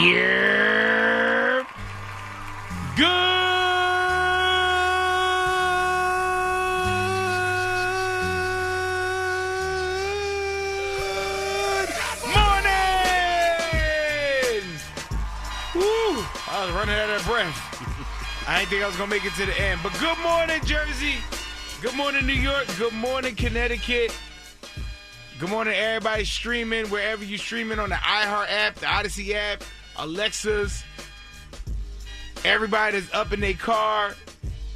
Yeah. Good morning. Woo. I was running out of breath. I didn't think I was going to make it to the end. But good morning, Jersey. Good morning, New York. Good morning, Connecticut. Good morning, everybody streaming, wherever you're streaming on the iHeart app, the Odyssey app, Alexas. Everybody that's up in their car.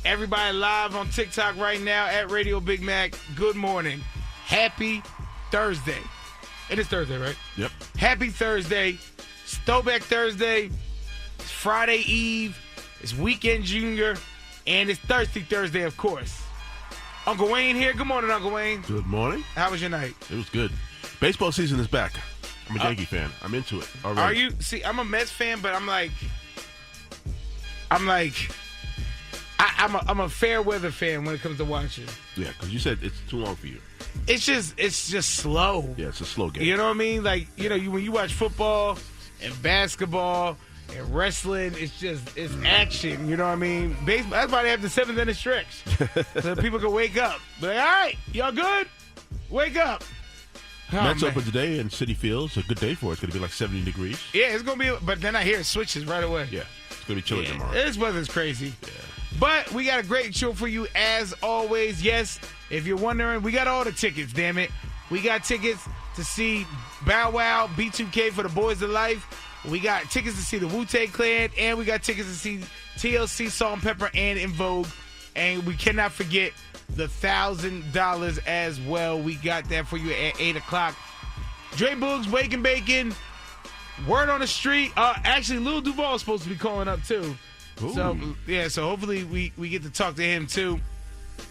Everybody live on TikTok right now at Radio Big Mac. Good morning. Happy Thursday. It is Thursday, right? Yep. Happy Thursday. It's Throwback Thursday. It's Friday Eve. It's Weekend Junior. And it's Thirsty Thursday, of course. Uncle Wayne here. Good morning, Uncle Wayne. Good morning. How was your night? It was good. Baseball season is back. I'm a Yankee fan. I'm into it already. Are you? See, I'm a Mets fan, but I'm a fair weather fan when it comes to watching. Yeah, because you said it's too long for you. It's just slow. Yeah, it's a slow game. You know what I mean? Like, you know, when you watch football and basketball and wrestling, it's action. You know what I mean? Baseball, that's why they have the 7th inning stretch, so people can wake up. But all right, y'all good? Wake up. Oh, Mets man. open today in Citi Field. It's a good day for it. It's going to be like 70 degrees. Yeah, it's gonna be. But then I hear it switches right away. Yeah, it's going to be chilly tomorrow. This weather's crazy. Yeah. But we got a great show for you as always. Yes, if you're wondering, we got all the tickets, damn it. We got tickets to see Bow Wow, B2K for the Boys of Life. We got tickets to see the Wu-Tang Clan, and we got tickets to see TLC, Salt and Pepper, and In Vogue. And we cannot forget the $1,000 as well. We got that for you at 8 o'clock. Dre Boogs, Wake and Bacon, Word on the Street. Actually, Lil Duval is supposed to be calling up, too. Ooh. So hopefully we get to talk to him, too.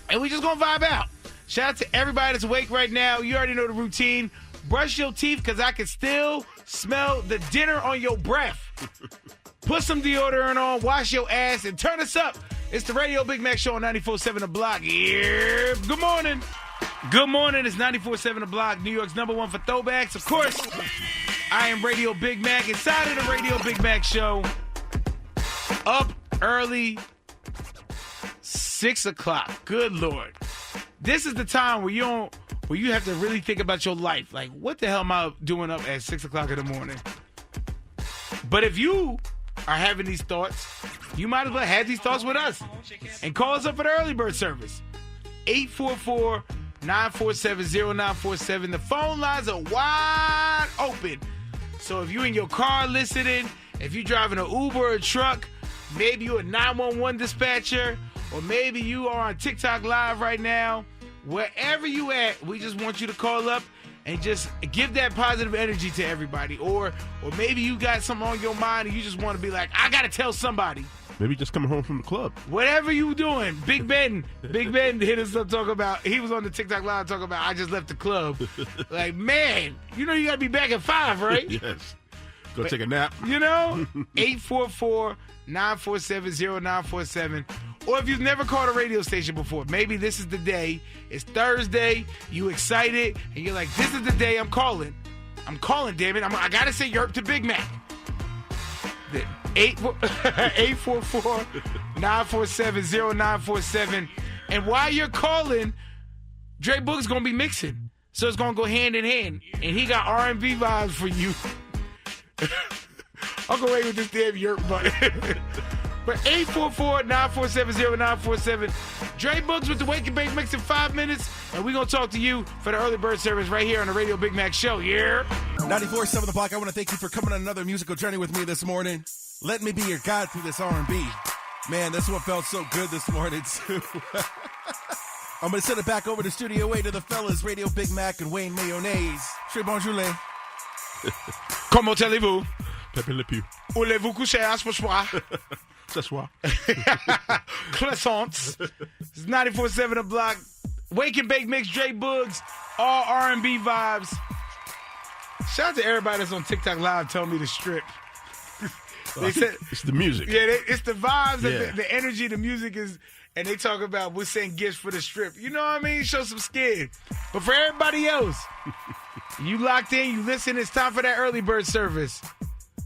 And we just going to vibe out. Shout out to everybody that's awake right now. You already know the routine. Brush your teeth because I can still smell the dinner on your breath. Put some deodorant on, wash your ass, and turn us up. It's the Radio Big Mac Show on 94.7 The Block. Yeah. Good morning. Good morning. It's 94.7 The Block, New York's #1 for throwbacks. Of course, I am Radio Big Mac. Inside of the Radio Big Mac Show, up early, 6 o'clock. Good Lord. This is the time where you have to really think about your life. Like, what the hell am I doing up at 6 o'clock in the morning? But if you are having these thoughts, you might as well have these thoughts with us. And call us up for the early bird service. 844-947-0947. The phone lines are wide open. So if you're in your car listening, if you're driving an Uber or a truck, maybe you're a 911 dispatcher, or maybe you are on TikTok Live right now, wherever you at, we just want you to call up and just give that positive energy to everybody. Or maybe you got something on your mind and you just want to be like, I got to tell somebody. Maybe just coming home from the club. Whatever you doing. Big Ben hit us up talking about, he was on the TikTok Live talking about, I just left the club. Like, man, you know you got to be back at 5, right? Yes. Go take a nap. You know? 844-947-0947. Or if you've never called a radio station before, maybe this is the day. It's Thursday. You excited. And you're like, this is the day I'm calling. I'm calling, damn it. I got to say yerp to Big Mac. 844-947-0947. And while you're calling, Dre Boog's going to be mixing. So it's going to go hand in hand. And he got R&B vibes for you. I'll go away with this damn yerp button. But 844-947-0947. Dre Boogs with the Wake and Bake Mix in 5 minutes. And we're going to talk to you for the early bird service right here on the Radio Big Mac Show. Yeah. 94.7 The Block. I want to thank you for coming on another musical journey with me this morning. Let me be your guide through this R&B. Man, this one felt so good this morning, too. I'm going to send it back over to Studio A to the fellas, Radio Big Mac and Wayne Mayonnaise. Très bonjour. Comment allez-vous? Pepe Le Pew. Voulez-vous coucher à ce soir? Ce soir. Croissants. It's 94.7 The Block. Wake and Bake Mix, Dre Boogs, all R&B vibes. Shout out to everybody that's on TikTok Live telling me to strip. They said it's the music. Yeah, it's the vibes, Yeah. and the energy, the music is, and they talk about we're saying gifts for the strip. You know what I mean? Show some skin. But for everybody else, you locked in, you listen, it's time for that early bird service.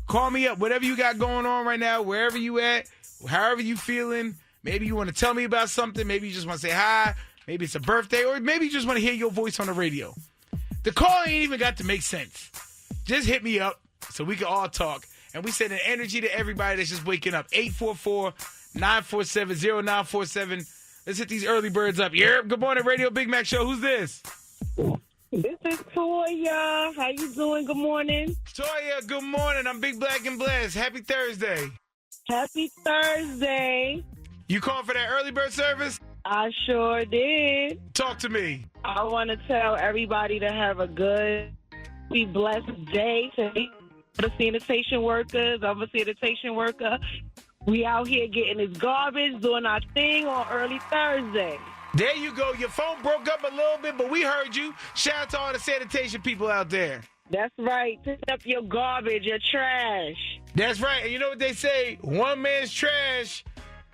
Call me up, whatever you got going on right now, wherever you at, however you feeling. Maybe you want to tell me about something. Maybe you just want to say hi. Maybe it's a birthday, or maybe you just want to hear your voice on the radio. The call ain't even got to make sense. Just hit me up so we can all talk. And we send an energy to everybody that's just waking up. 844-947-0947. Let's hit these early birds up. Yeah, good morning, Radio Big Mac Show. Who's this? This is Toya. How you doing? Good morning. Toya, good morning. I'm Big Black and Blessed. Happy Thursday. Happy Thursday. You calling for that early bird service? I sure did. Talk to me. I want to tell everybody to have a good, be blessed day. To the sanitation workers, I'm a sanitation worker. We out here getting this garbage, doing our thing on early Thursday. There you go. Your phone broke up a little bit, but we heard you. Shout out to all the sanitation people out there. That's right. Pick up your garbage, your trash. That's right. And you know what they say? One man's trash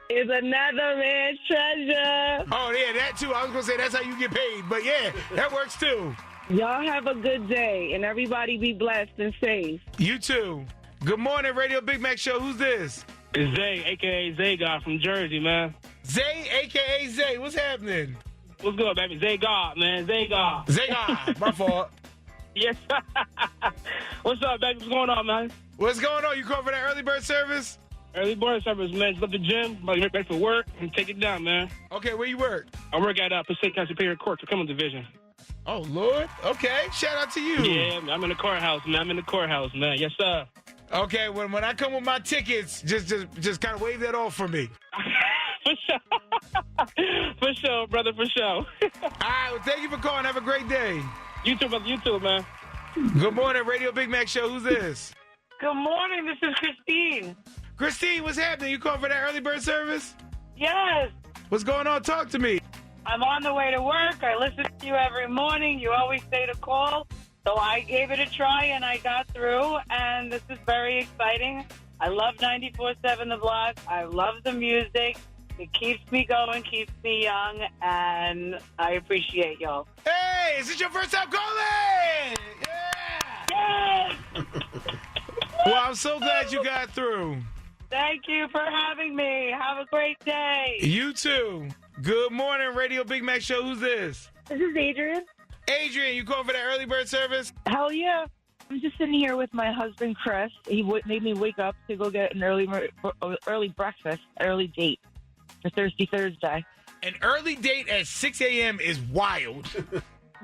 is another man's treasure. Oh, yeah, that too. I was going to say that's how you get paid. But, yeah, that works too. Y'all have a good day, and everybody be blessed and safe. You too. Good morning, Radio Big Mac Show. Who's this? It's Zay, a.k.a. Zay God from Jersey, man. Zay, a.k.a. Zay. What's happening? What's good, baby? Zay God, man. Zay God. Zay God. My fault. Yes. What's up, baby? What's going on, man? What's going on? You call for that early bird service? Early bird service, man. Just left the gym. About to get ready for work and take it down, man. Okay, where you work? I work at Pacific County Superior Court, the criminal division. Oh, Lord. Okay. Shout out to you. Yeah, I'm in the courthouse, man. I'm in the courthouse, man. Yes, sir. Okay, when I come with my tickets, just kind of wave that off for me. For sure. For sure, brother, for sure. All right, well, thank you for calling. Have a great day. You too, brother. You too, man. Good morning, Radio Big Mac Show. Who's this? Good morning. This is Christine. Christine, what's happening? You calling for that early bird service? Yes. What's going on? Talk to me. I'm on the way to work. I listen to you every morning. You always say to call. So I gave it a try, and I got through, and this is very exciting. I love 94.7 The Block. I love the music. It keeps me going, keeps me young, and I appreciate y'all. Hey, is this your first time calling? Yeah! Yes! Well, I'm so glad you got through. Thank you for having me. Have a great day. You too. Good morning, Radio Big Mac Show. Who's this? This is Adrian. Adrian, you calling for that early bird service? Hell yeah. I'm just sitting here with my husband, Chris. He made me wake up to go get an early breakfast, early date for Thirsty Thursday. An early date at 6 a.m. is wild.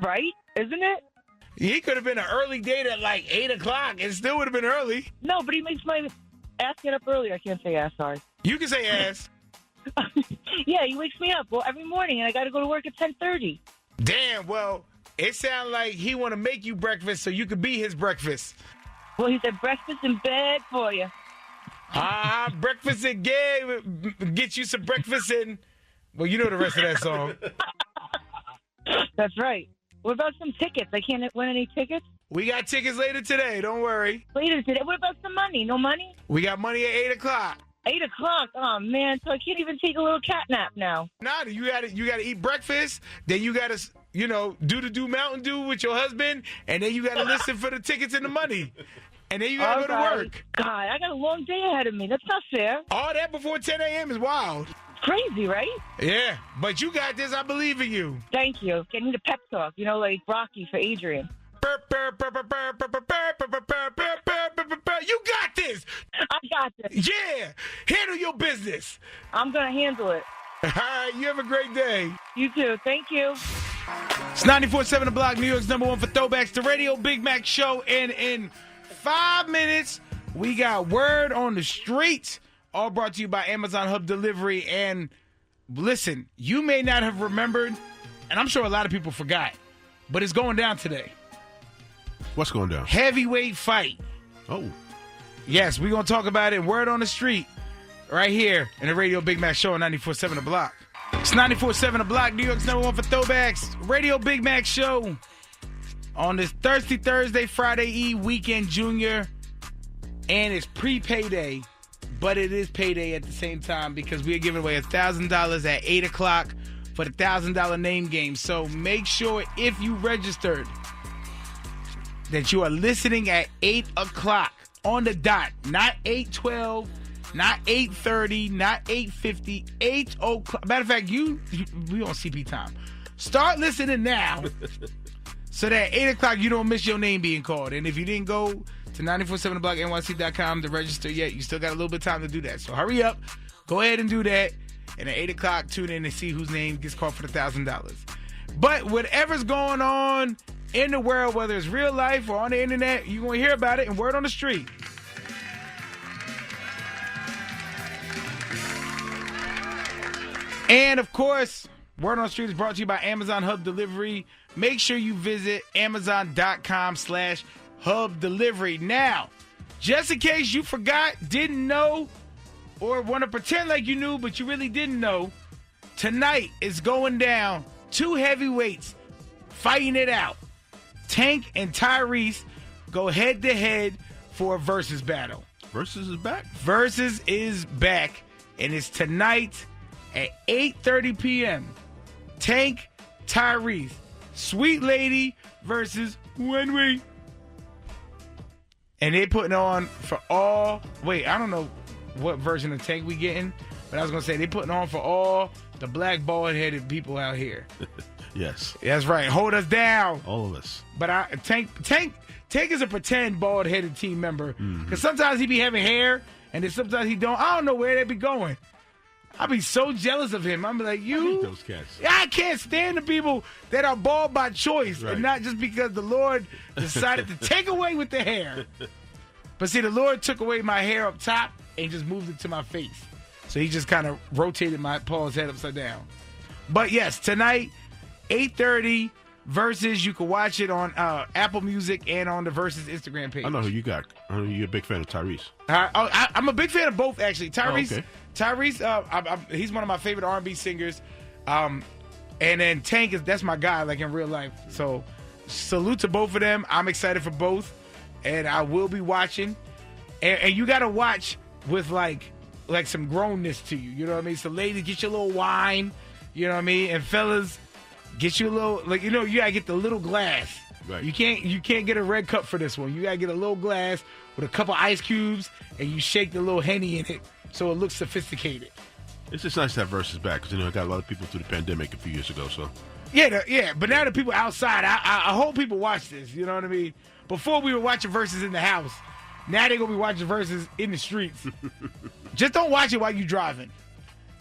Right? Isn't it? He could have been an early date at like 8 o'clock. It still would have been early. No, but he makes my ass get up early. I can't say ass, sorry. You can say ass. Yeah, he wakes me up every morning, and I got to go to work at 10:30. Damn, well, it sounds like he want to make you breakfast so you could be his breakfast. Well, he said breakfast in bed for you. Breakfast in gay. Get you some breakfast in. Well, you know the rest of that song. That's right. What about some tickets? I can't win any tickets? We got tickets later today. Don't worry. Later today? What about some money? No money? We got money at 8 o'clock. 8 o'clock? Oh, man. So I can't even take a little cat nap now. Nah, you gotta eat breakfast. Then you gotta, do Mountain Dew with your husband. And then you gotta listen for the tickets and the money. And then you gotta go to work. God, I got a long day ahead of me. That's not fair. All that before 10 a.m. is wild. Crazy, right? Yeah, but you got this. I believe in you. Thank you. I need a pep talk, like Rocky for Adrian. You got this. I got this. Yeah, handle your business. I'm going to handle it. All right, you have a great day. You too. Thank you. It's 94.7 The Block, New York's #1 for Throwbacks, the Radio Big Mac Show. And in 5 minutes, we got Word on the Street. All brought to you by Amazon Hub Delivery. And listen, you may not have remembered, and I'm sure a lot of people forgot, but it's going down today. What's going down? Heavyweight fight. Oh. Yes, we're going to talk about it. Word on the Street right here in the Radio Big Mac Show on 94.7 The Block. It's 94.7 The Block, New York's #1 for Throwbacks. Radio Big Mac Show on this Thirsty Thursday, Friday Eve weekend, Junior. And it's pre-payday. But it is payday at the same time because we are giving away $1,000 at 8 o'clock for the $1,000 name game. So make sure if you registered that you are listening at 8 o'clock on the dot. Not 8:12, not 8:30, not 8:50, 8 o'clock. Matter of fact, we on CP time. Start listening now so that 8 o'clock you don't miss your name being called. And if you didn't go to 947theblocknyc.com to register yet, you still got a little bit of time to do that. So hurry up. Go ahead and do that. And at 8 o'clock, tune in and see whose name gets called for the $1,000. But whatever's going on in the world, whether it's real life or on the internet, you're going to hear about it in Word on the Street. And, of course, Word on the Street is brought to you by Amazon Hub Delivery. Make sure you visit Amazon.com/Hub Delivery. Now, just in case you forgot, didn't know, or want to pretend like you knew, but you really didn't know, tonight is going down. Two heavyweights fighting it out. Tank and Tyrese go head-to-head for a Versus battle. Versus is back? Versus is back, and it's tonight at 8:30 p.m. Tank, Tyrese. Sweet Lady versus Wenwee. And they putting on for all... Wait, I don't know what version of Tank we getting, but I was going to say they putting on for all the black bald-headed people out here. Yes. That's right. Hold us down. All of us. But Tank is a pretend bald-headed team member. Because sometimes he be having hair, and then sometimes he don't. I don't know where they be going. I be so jealous of him. I'm like, I you? hate those cats. I can't stand the people that are bald by choice, Right. and not just because the Lord decided to take away with the hair. But see, the Lord took away my hair up top and just moved it to my face. So he just kind of rotated my Paul's head upside down. But yes, tonight, 8:30 Versus. You can watch it on Apple Music and on the Versus Instagram page. I know who you got. I know you're a big fan of Tyrese. I'm a big fan of both, actually. Tyrese, okay. He's one of my favorite R&B singers. And then Tank that's my guy, like in real life. So salute to both of them. I'm excited for both, and I will be watching. And you got to watch with like some grownness to you. You know what I mean? So ladies, get your little wine. You know what I mean? And fellas, get you a little, you gotta get the little glass. Right. You can't get a red cup for this one. You gotta get a little glass with a couple ice cubes, and you shake the little Henny in it so it looks sophisticated. It's just nice to have Versus back because, I got a lot of people through the pandemic a few years ago. So Yeah, but now the people outside, I hope people watch this. You know what I mean? Before we were watching Versus in the house. Now they're gonna be watching Versus in the streets. Just don't watch it while you're driving.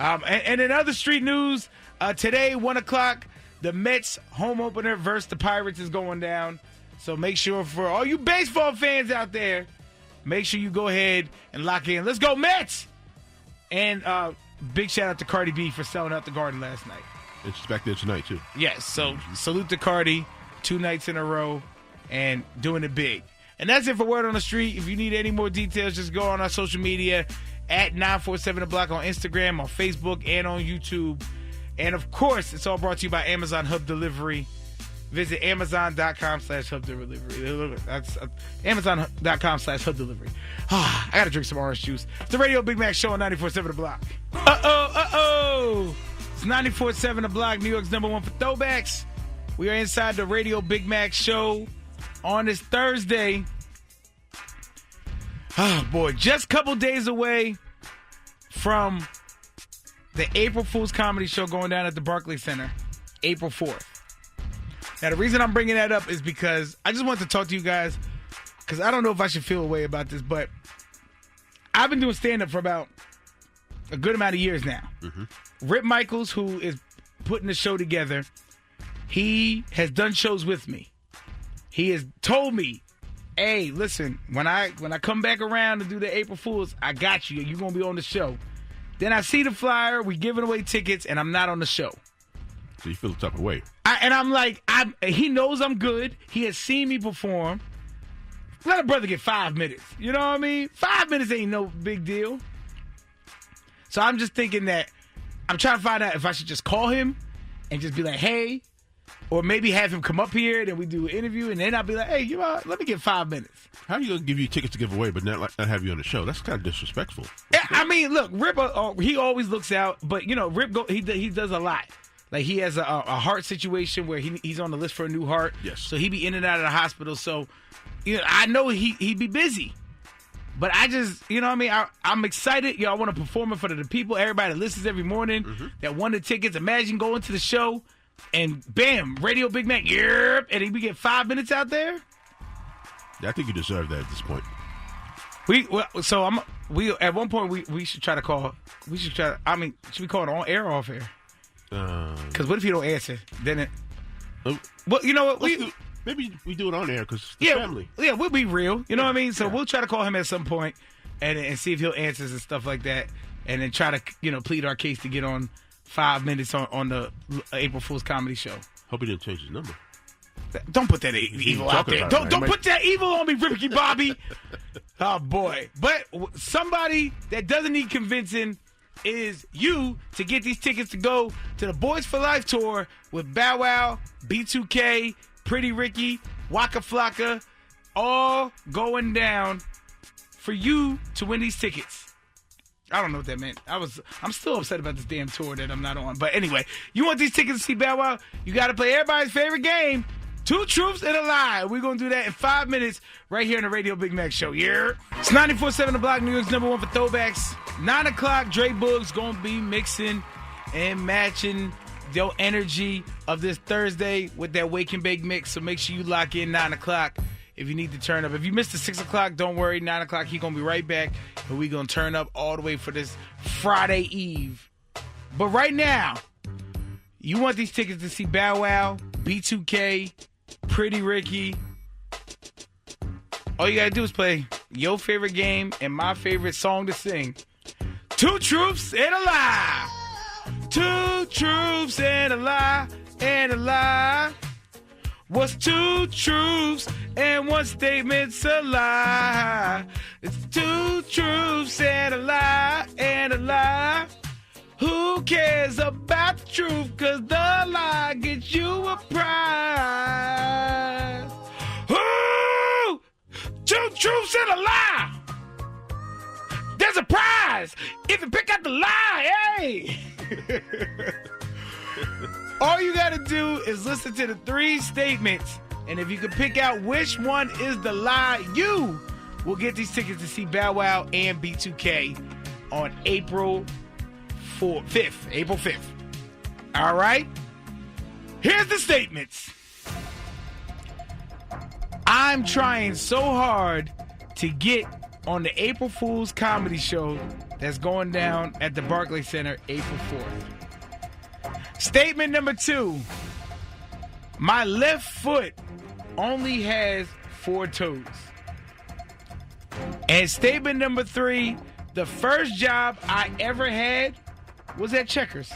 And in other street news, today, 1 o'clock, the Mets home opener versus the Pirates is going down. So make sure for all you baseball fans out there, make sure you go ahead and lock in. Let's go, Mets! And big shout out to Cardi B for selling out the Garden last night. and she's back there tonight, too. Yes, so salute to Cardi, 2 nights in a row, and doing it big. And that's it for Word on the Street. If you need any more details, just go on our social media at 947 The Block on Instagram, on Facebook, and on YouTube. And, of course, it's all brought to you by Amazon Hub Delivery. Visit Amazon.com/Hub Delivery. That's Amazon.com/Hub Delivery. I got to drink some orange juice. It's the Radio Big Mack Show on 94.7 The Block. It's 94.7 The Block, New York's #1 for Throwbacks. We are inside the Radio Big Mack Show on this Thursday. Oh, boy. Just a couple days away from the April Fool's Comedy Show going down at the Barclays Center, April 4th. Now, the reason I'm bringing that up is because I just wanted to talk to you guys, because I don't know if I should feel a way about this, but I've been doing stand-up for about a good amount of years now. Mm-hmm. Rip Michaels, who is putting the show together, he has done shows with me. He has told me, hey, listen, when I come back around to do the April Fools, I got you. You're going to be on the show. Then I see the flyer, we giving away tickets, and I'm not on the show. So you feel the type of way. And I'm like, he knows I'm good. He has seen me perform. Let a brother get 5 minutes. You know what I mean? 5 minutes ain't no big deal. So I'm just thinking that I'm trying to find out if I should just call him and just be like, hey, or maybe have him come up here, then we do an interview, and then I'll be like, hey, let me get 5 minutes. How are you going to give you tickets to give away but not have you on the show? That's kind of disrespectful. Yeah, I mean, look, Rip, he always looks out, but, Rip, he does a lot. Like, he has a heart situation where he's on the list for a new heart. Yes. So he be in and out of the hospital. So, I know he'd be busy. But I just, you know what I mean? I'm excited. Yo, I want to perform it for the people, everybody that listens every morning, that won the tickets. Imagine going to the show and bam, Radio Big Mack, yep, and we get 5 minutes out there. Yeah, I think you deserve that at this point. At one point we should try to call. Should we call it on air or off air? Because what if you don't answer? Then it. Well, you know what? Maybe we do it on air because it's family. Yeah, we'll be real. You know what I mean? So we'll try to call him at some point and see if he'll answer and stuff like that, and then try to plead our case to get on 5 minutes on the April Fool's comedy show. Hope he didn't change his number. Don't put that evil out there. Don't put that evil on me, Ricky Bobby. Oh boy! But somebody that doesn't need convincing is you to get these tickets to go to the Boys for Life tour with Bow Wow, B2K, Pretty Ricky, Waka Flocka, all going down for you to win these tickets. I don't know what that meant. I'm still upset about this damn tour that I'm not on. But anyway, you want these tickets to see Bow Wow? You got to play everybody's favorite game, Two Truths and a Lie. We're going to do that in 5 minutes right here on the Radio Big Mack Show. Yeah. It's 94.7 The Block, New York's #1 for throwbacks. 9 o'clock, Dre Boog's going to be mixing and matching the energy of this Thursday with that Wake and Bake mix. So make sure you lock in 9 o'clock if you need to turn up. If you missed the 6 o'clock, don't worry. 9 o'clock, he's going to be right back. And we're going to turn up all the way for this Friday Eve. But right now, you want these tickets to see Bow Wow, B2K, Pretty Ricky. All you got to do is play your favorite game and my favorite song to sing. Two Truths and a Lie. Two truths and a lie, and a lie. What's two truths and one statement's a lie? It's two truths and a lie, and a lie. Who cares about the truth? 'Cause the lie gets you a prize. Ooh! Two truths and a lie. There's a prize if you pick out the lie. Hey! All you got to do is listen to the 3 statements, and if you can pick out which one is the lie, you will get these tickets to see Bow Wow and B2K on April 5th. All right? Here's the statements. I'm trying so hard to get on the April Fool's comedy show that's going down at the Barclays Center April 4th. Statement number 2. My left foot only has 4 toes. And statement number 3, the first job I ever had was at Checkers.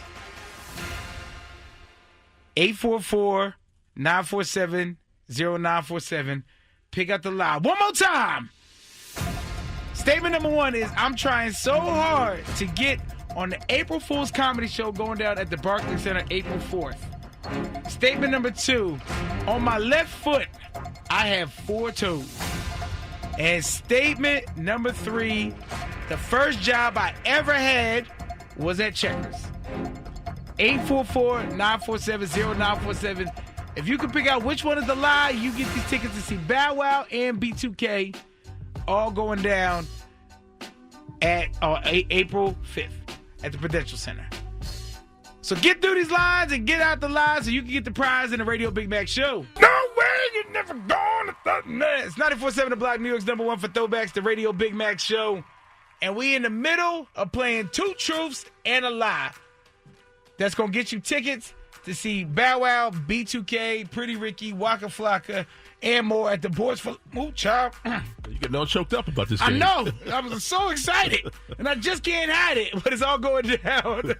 844-947-0947. Pick out the lie. One more time. Statement number 1 is I'm trying so hard to get on the April Fool's comedy show going down at the Barclays Center April 4th. Statement number 2, on my left foot, I have 4 toes. And statement number 3, the first job I ever had was at Checkers. 844-947-0947. If you can pick out which one is the lie, you get these tickets to see Bow Wow and B2K all going down at April 5th at the Prudential Center. So get through these lines and get out the lines so you can get the prize in the Radio Big Mack Show. No way, you're never gone. It's 94.7 The Block, New York's #1 for throwbacks, the Radio Big Mack Show. And we in the middle of playing Two Truths and a Lie. That's going to get you tickets to see Bow Wow, B2K, Pretty Ricky, Waka Flocka, and more at the Boys for Child. You getting all choked up about this game. I know. I was so excited. And I just can't hide it. But it's all going down.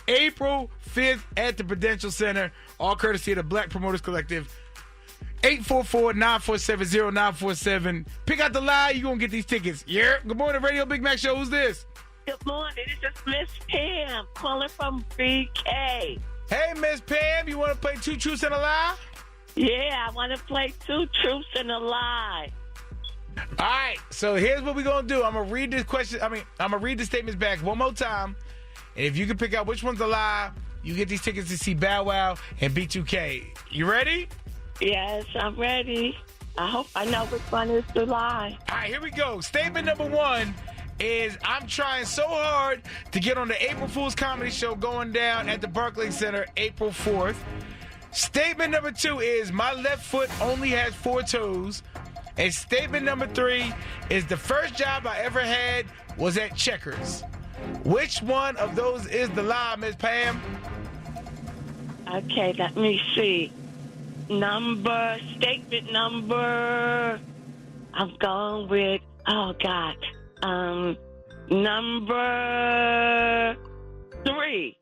April 5th at the Prudential Center. All courtesy of the Black Promoters Collective. 844-947-0947. Pick out the lie. You're going to get these tickets. Yeah. Good morning, Radio Big Mack Show. Who's this? Good morning. It's just Miss Pam calling from BK. Hey, Miss Pam. You want to play Two Truths and a Lie? Yeah, I want to play Two Truths and a Lie. All right, so here's what we're going to do. I'm going to read this question. I'm going to read the statements back one more time. And if you can pick out which one's a lie, you get these tickets to see Bow Wow and B2K. You ready? Yes, I'm ready. I hope I know which one is the lie. All right, here we go. Statement number 1 is I'm trying so hard to get on the April Fool's comedy show going down at the Barclays Center April 4th. Statement number 2 is my left foot only has 4 toes. And statement number 3 is the first job I ever had was at Checkers. Which one of those is the lie, Miss Pam? Okay, let me see. Statement number, I'm going with, oh, God. Number 3.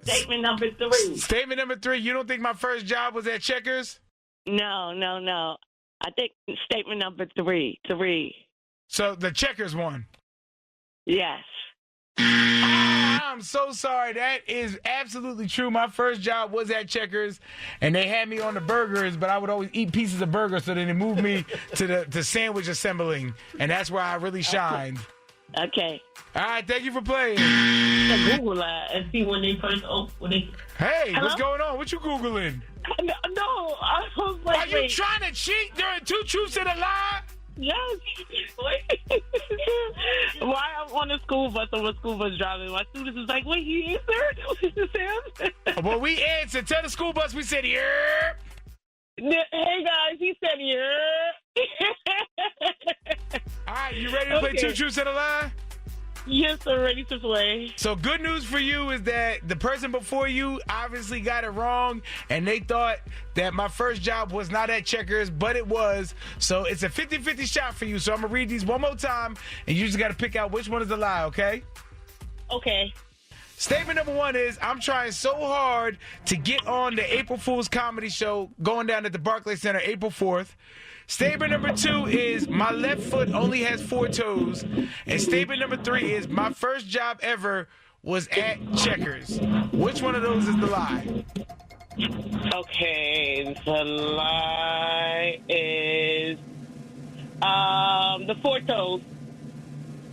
Statement number 3. Statement number 3, you don't think my first job was at Checkers? No. I think statement number 3. So the Checkers one. Yes. I'm so sorry. That is absolutely true. My first job was at Checkers, and they had me on the burgers, but I would always eat pieces of burgers, so then they moved me to the sandwich assembling, and that's where I really shined. Okay. All right, thank you for playing. Google that and see when they first open. Hey, Hello? what's going on? What you Googling? No, I was like, Are you trying to cheat during 2 Truths and a Lie? Yes. Why I'm on the school bus or a school bus driving? My students is like, wait, you answered? Sam? Well, we answered. Tell the school bus we said, yeah. Hey, guys, he said, yeah. All right, you ready to play 2 Truths and a Lie? Yes, I'm ready to play. So good news for you is that the person before you obviously got it wrong, and they thought that my first job was not at Checkers, but it was. So it's a 50-50 shot for you. So I'm going to read these one more time, and you just got to pick out which one is the lie, okay? Okay. Statement number 1 is I'm trying so hard to get on the April Fool's comedy show going down at the Barclays Center April 4th. Statement number 2 is my left foot only has 4 toes. And statement number 3 is my first job ever was at Checkers. Which one of those is the lie? Okay, the lie is the 4 toes.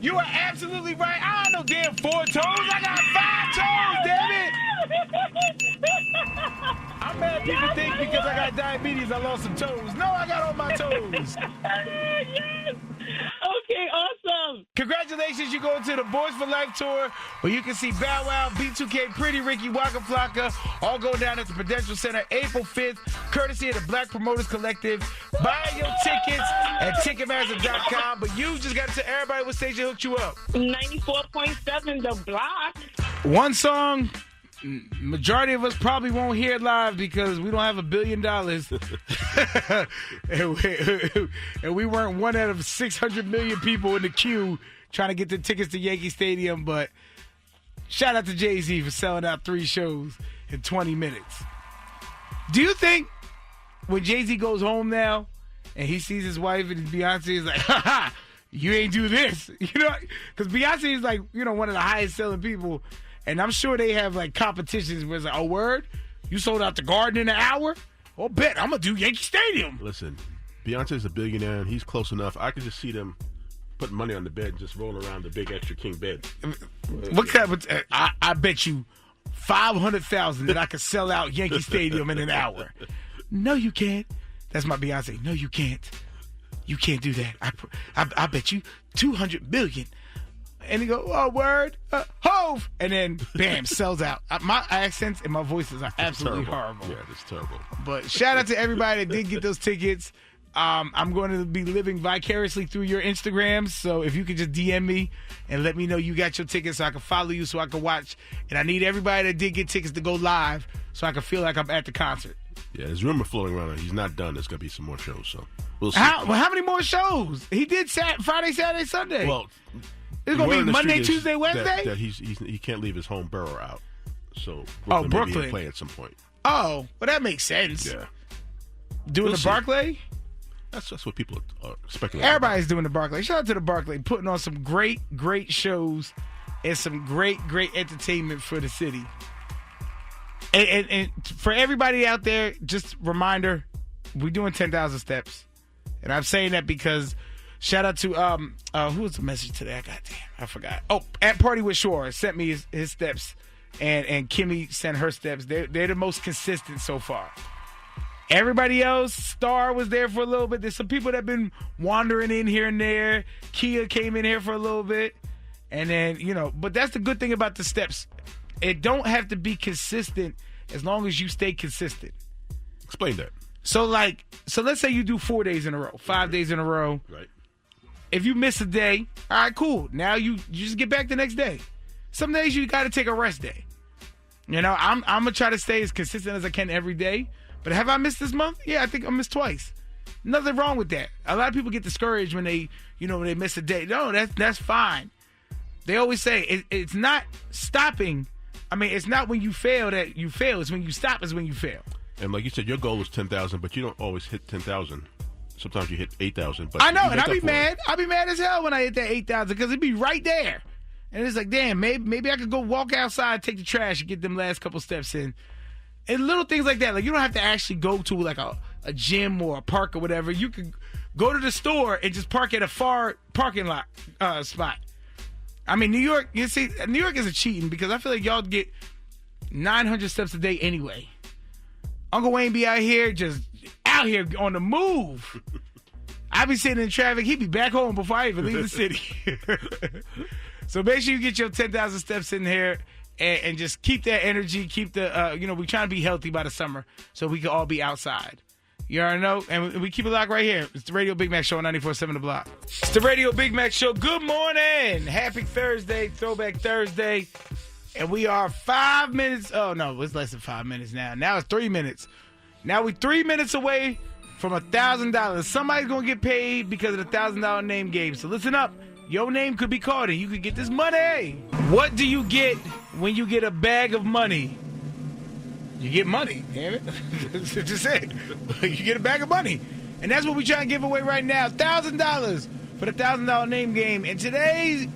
You are absolutely right. I don't know damn 4 toes. I got 5 toes, damn it. I'm mad people think because I got diabetes I lost some toes. No, I got all my toes. Yes. Okay, awesome. Congratulations, you go to the Boys for Life tour where you can see Bow Wow, B2K, Pretty Ricky, Waka Flocka, all go down at the Prudential Center April 5th, courtesy of the Black Promoters Collective. Buy your tickets at Ticketmaster.com, but you just got to tell everybody what station hooked you up. 94.7 The Block. One song majority of us probably won't hear it live because we don't have $1 billion. and we weren't one out of 600 million people in the queue trying to get the tickets to Yankee Stadium. But shout out to Jay-Z for selling out 3 shows in 20 minutes. Do you think when Jay-Z goes home now and he sees his wife and Beyonce is like, ha, you ain't do this, you know? Because Beyonce is like, you know, one of the highest selling people. And I'm sure they have like competitions where it's like, oh, word? You sold out the Garden in an hour? Well, bet I'm going to do Yankee Stadium. Listen, Beyonce's a billionaire and he's close enough. I could just see them putting money on the bed and just rolling around the big extra king bed. What kind of, I bet you 500,000 that I could sell out Yankee Stadium in an hour. No, you can't. That's my Beyonce. No, you can't. You can't do that. I bet you 200 million. And he go, oh, word, Hove. And then, bam, sells out. My accents and my voices are absolutely horrible. Yeah, it's terrible. But shout out to everybody that did get those tickets. I'm going to be living vicariously through your Instagrams. So if you could just DM me and let me know you got your tickets so I can follow you so I can watch. And I need everybody that did get tickets to go live so I can feel like I'm at the concert. Yeah, there's rumor floating around that he's not done. There's going to be some more shows. So we'll see. How many more shows? He did Friday, Saturday, Sunday. Well, it's going to be Monday, Tuesday, Wednesday? That he can't leave his home borough out. So Brooklyn may play at some point. Oh, well, that makes sense. Yeah. Doing the Barclay? That's what people are speculating. Everybody's doing the Barclay. Shout out to the Barclay, putting on some great shows and some great entertainment for the city. And for everybody out there, just reminder, we're doing 10,000 steps. And I'm saying that because shout out to who was the message today? I forgot. Oh, at Party with Shore sent me his steps, and Kimmy sent her steps. They're the most consistent so far. Everybody else, Star was there for a little bit. There's some people that have been wandering in here and there. Kia came in here for a little bit. And then, but that's the good thing about the steps. It don't have to be consistent as long as you stay consistent. Explain that. So let's say you do 4 days in a row, 5 days in a row. Right. If you miss a day, all right, cool. Now you just get back the next day. Some days you got to take a rest day. I'm going to try to stay as consistent as I can every day. But have I missed this month? Yeah, I think I missed twice. Nothing wrong with that. A lot of people get discouraged when they miss a day. No, that's fine. They always say it's not stopping. I mean, it's not when you fail that you fail. It's when you stop is when you fail. And like you said, your goal is 10,000, but you don't always hit 10,000. Sometimes you hit 8,000. But I know, and I'll be mad. I'll be mad as hell when I hit that 8,000 because it'd be right there. And it's like, damn, maybe I could go walk outside, take the trash, and get them last couple steps in. And little things like that. Like, you don't have to actually go to like a gym or a park or whatever. You could go to the store and just park at a far parking lot spot. I mean, New York, you see, New York is a cheating because I feel like y'all get 900 steps a day anyway. Uncle Wayne be out here on the move. I be sitting in traffic. He be back home before I even leave the city. So make sure you get your 10,000 steps in here and just keep that energy. Keep the, we trying to be healthy by the summer so we can all be outside. You already know. And we keep it locked right here. It's the Radio Big Mack Show on 94.7 The Block. It's the Radio Big Mack Show. Good morning. Happy Thursday, Throwback Thursday. And we are 5 minutes. Oh, no, it's less than 5 minutes now. Now it's 3 minutes. Now we're 3 minutes away from $1,000. Somebody's going to get paid because of the $1,000 name game. So listen up. Your name could be called and you could get this money. What do you get when you get a bag of money? You get money, damn it. Just it. You get a bag of money. And that's what we're trying to give away right now. $1,000 for the $1,000 name game. And today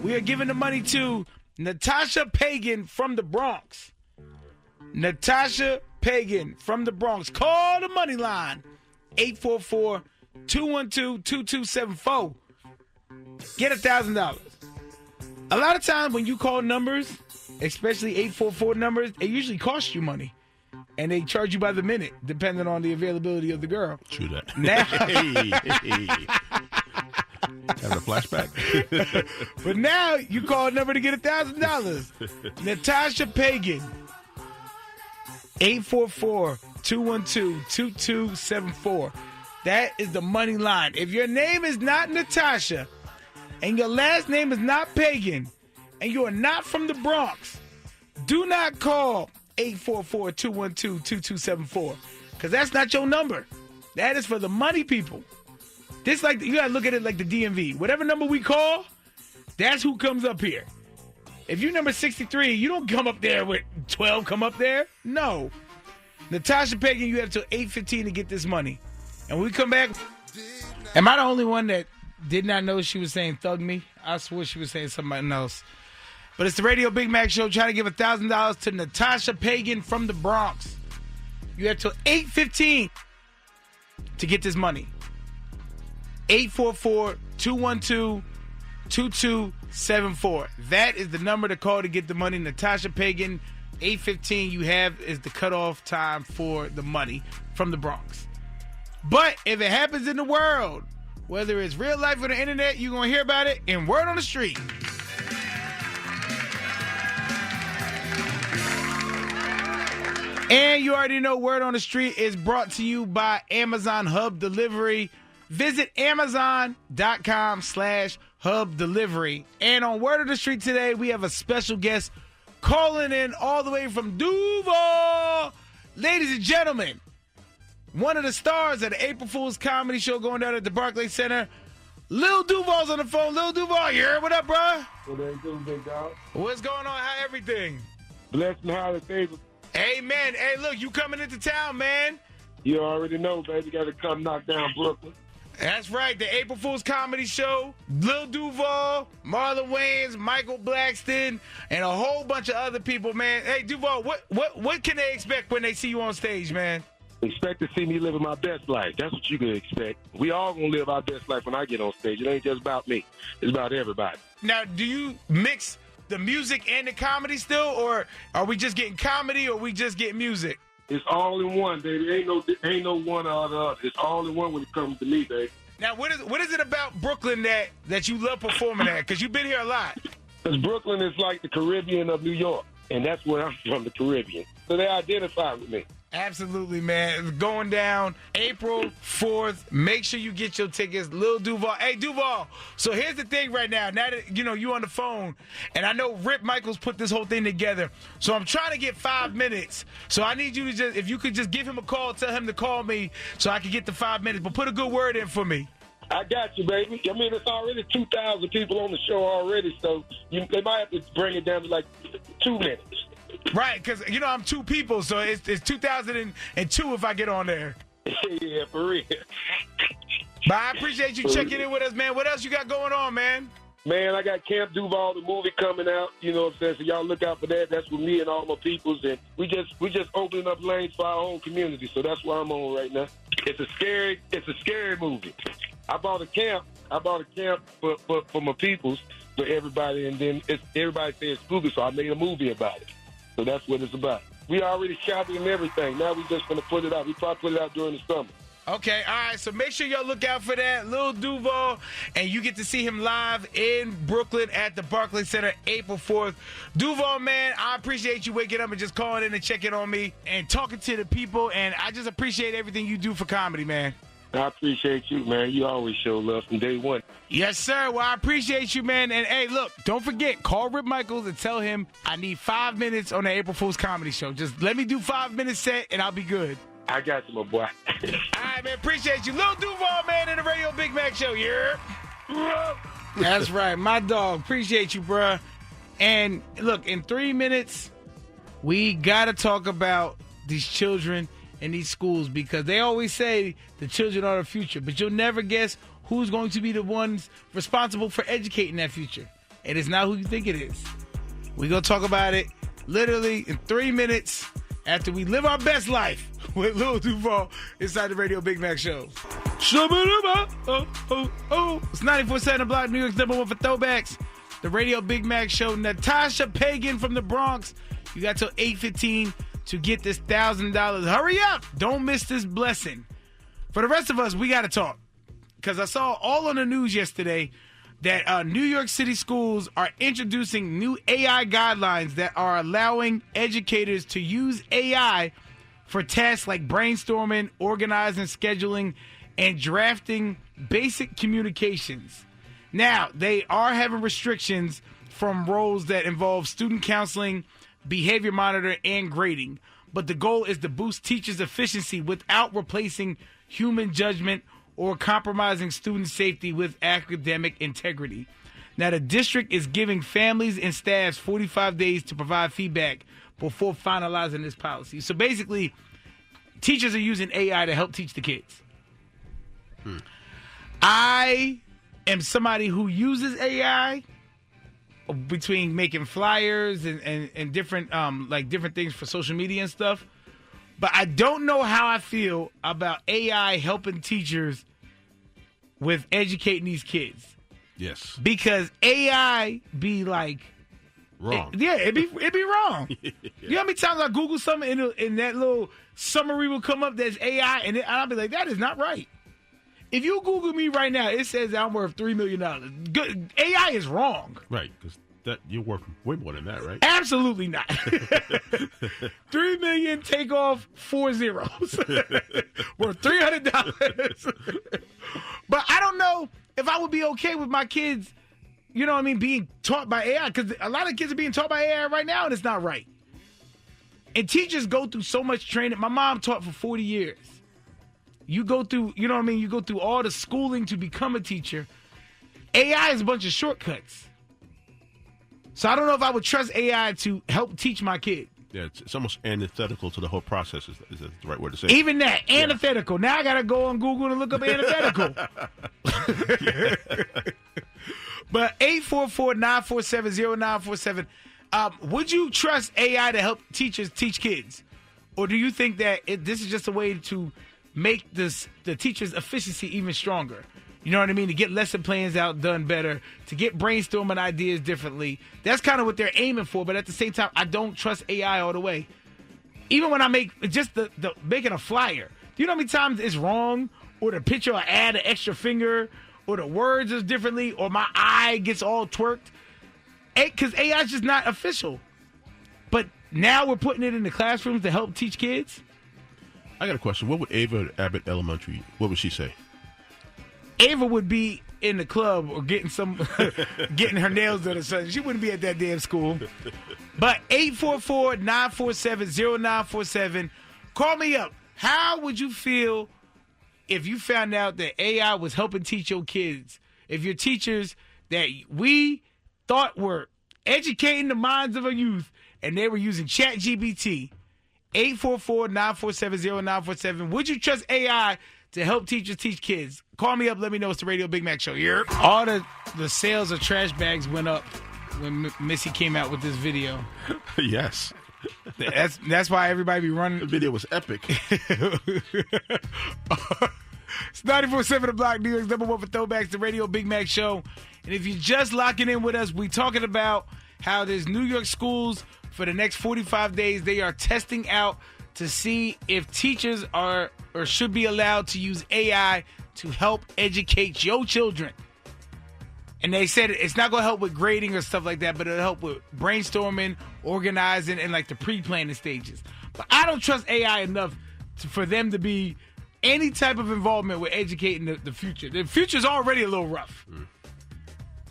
we are giving the money to Natasha Pagan from the Bronx. Natasha Pagan from the Bronx. Call the money line. 844-212-2274. Get $1,000. A lot of times when you call numbers, especially 844 numbers, it usually costs you money. And they charge you by the minute, depending on the availability of the girl. True that. Now, Having a flashback? but now you call a number to get $1,000. Natasha Pagan. 844-212-2274. That is the money line. If your name is not Natasha and your last name is not Pagan and you are not from the Bronx, do not call 844-212-2274 because that's not your number. That is for the money people. This you gotta look at it like the DMV. Whatever number we call, that's who comes up here. If you're number 63, you don't come up there with 12 come up there. No. Natasha Pagan, you have till 8:15 to get this money. And when we come back, am I the only one that did not know she was saying thug me? I swore she was saying something else. But it's the Radio Big Mac Show trying to give $1,000 to Natasha Pagan from the Bronx. You have till 8:15 to get this money. 844-212-2274. That is the number to call to get the money. Natasha Pagan, 8:15 you have is the cutoff time for the money from the Bronx. But if it happens in the world, whether it's real life or the internet, you're going to hear about it in Word on the Street. And you already know Word on the Street is brought to you by Amazon Hub Delivery. Visit Amazon.com/Hub Delivery. And on Word on the Street today, we have a special guest calling in all the way from Duval. Ladies and gentlemen, one of the stars of the April Fool's comedy show going down at the Barclays Center, Lil Duval's on the phone. Lil Duval, you here? What up, bro? What they doing, big dog? What's going on? How everything? Blessed and highly favored. Hey, man. Hey, look, you coming into town, man. You already know, baby. Got to come knock down Brooklyn. That's right. The April Fool's comedy show, Lil Duval, Marlon Wayans, Michael Blackston, and a whole bunch of other people, man. Hey, Duval, what can they expect when they see you on stage, man? Expect to see me living my best life. That's what you can expect. We all going to live our best life when I get on stage. It ain't just about me. It's about everybody. Now, do you mix the music and the comedy still, or are we just getting comedy or we just getting music? It's all in one, baby. Ain't no one or the other. It's all in one when it comes to me, baby. Now, what is it about Brooklyn that you love performing at? Because you've been here a lot. Because Brooklyn is like the Caribbean of New York, and that's where I'm from, the Caribbean. So they identify with me. Absolutely, man. It's going down April 4th. Make sure you get your tickets. Lil Duval. Hey, Duval. So here's the thing right now. Now that, you on the phone, and I know Rip Michaels put this whole thing together. So I'm trying to get 5 minutes. So I need you to if you could just give him a call, tell him to call me so I can get the 5 minutes. But put a good word in for me. I got you, baby. I mean, it's already 2,000 people on the show already, so they might have to bring it down to like 2 minutes. Right, because, I'm two people, so it's 2002 if I get on there. Yeah, for real. But I appreciate you checking in with us, man. What else you got going on, man? Man, I got Camp Duval, the movie coming out. You know what I'm saying? So y'all look out for that. That's with me and all my peoples, and we just opening up lanes for our own community. So that's what I'm on right now. It's a scary movie. I bought a camp for my peoples, for everybody, and then everybody says spooky, so I made a movie about it. So that's what it's about. We already shot it and everything. Now we just going to put it out. We probably put it out during the summer. Okay, all right. So make sure y'all look out for that. Lil Duval, and you get to see him live in Brooklyn at the Barclays Center April 4th. Duval, man, I appreciate you waking up and just calling in and checking on me and talking to the people, and I just appreciate everything you do for comedy, man. I appreciate you, man. You always show love from day one. Yes, sir. Well, I appreciate you, man. And, hey, look, don't forget, call Rip Michaels and tell him I need 5 minutes on the April Fool's Comedy Show. Just let me do 5 minutes set, and I'll be good. I got you, my boy. All right, man. Appreciate you. Lil Duval, man, in the Radio Big Mack Show. Yeah. That's right. My dog. Appreciate you, bruh. And, look, in 3 minutes, we got to talk about these children in these schools, because they always say the children are the future, but you'll never guess who's going to be the ones responsible for educating that future. It is not who you think it is. We're going to talk about it literally in 3 minutes after we live our best life with Lil Duval inside the Radio Big Mack Show. It's 94.7 The Block, New York's #1 for Throwbacks. The Radio Big Mack Show. Natasha Pagan from the Bronx. You got till 8:15 to get this $1,000. Hurry up. Don't miss this blessing. For the rest of us, we got to talk. Because I saw all on the news yesterday that New York City schools are introducing new AI guidelines that are allowing educators to use AI for tasks like brainstorming, organizing, scheduling, and drafting basic communications. Now, they are having restrictions from roles that involve student counseling, behavior monitoring, and grading. But the goal is to boost teachers' efficiency without replacing human judgment or compromising student safety with academic integrity. Now, the district is giving families and staffs 45 days to provide feedback before finalizing this policy. So basically, teachers are using AI to help teach the kids. I am somebody who uses AI between making flyers and different different things for social media and stuff. But I don't know how I feel about AI helping teachers with educating these kids. Yes. Because AI be like wrong. It'd be wrong. Yeah. You know how many times I Google something and that little summary will come up that's AI and I'll be like, that is not right. If you Google me right now, it says I'm worth $3 million. AI is wrong. Right, because you're worth way more than that, right? Absolutely not. 3 million, take off 4 zeros. Worth $300. But I don't know if I would be okay with my kids, you know what I mean, being taught by AI, because a lot of kids are being taught by AI right now, and it's not right. And teachers go through so much training. My mom taught for 40 years. You go through, you know what I mean, you go through all the schooling to become a teacher. AI is a bunch of shortcuts. So I don't know if I would trust AI to help teach my kid. Yeah, it's almost antithetical to the whole process, is the right word to say it. Even that, antithetical. Yeah. Now I got to go on Google and look up antithetical. But 844-947-0947, would you trust AI to help teachers teach kids? Or do you think that this is just a way to make the teacher's efficiency even stronger? You know what I mean? To get lesson plans out done better, to get brainstorming ideas differently. That's kind of what they're aiming for, but at the same time, I don't trust AI all the way. even when I make just the making a flyer, do you know how many times it's wrong, or the picture will add an extra finger, or the words is differently, or my eye gets all twerked? Because AI is just not official. But now we're putting it in the classrooms to help teach kids. I got a question. What would Ava at Abbott Elementary, what would she say? Ava would be in the club or getting her nails done or something. She wouldn't be at that damn school. But 844-947-0947. Call me up. How would you feel if you found out that AI was helping teach your kids? If your teachers that we thought were educating the minds of a youth and they were using ChatGPT. 844-947-0947. Would you trust AI to help teachers teach kids? Call me up. Let me know. It's the Radio Big Mac Show. Here, all the sales of trash bags went up when Missy came out with this video. Yes. That's why everybody be running. The video was epic. It's 94.7 The Block, New York's #1 for Throwbacks, the Radio Big Mac Show. And if you're just locking in with us, we talking about how there's New York schools for the next 45 days. They are testing out to see if teachers are or should be allowed to use AI to help educate your children. And they said it's not going to help with grading or stuff like that, but it'll help with brainstorming, organizing, and like the pre-planning stages. But I don't trust AI enough for them to be any type of involvement with educating the future. The future's already a little rough.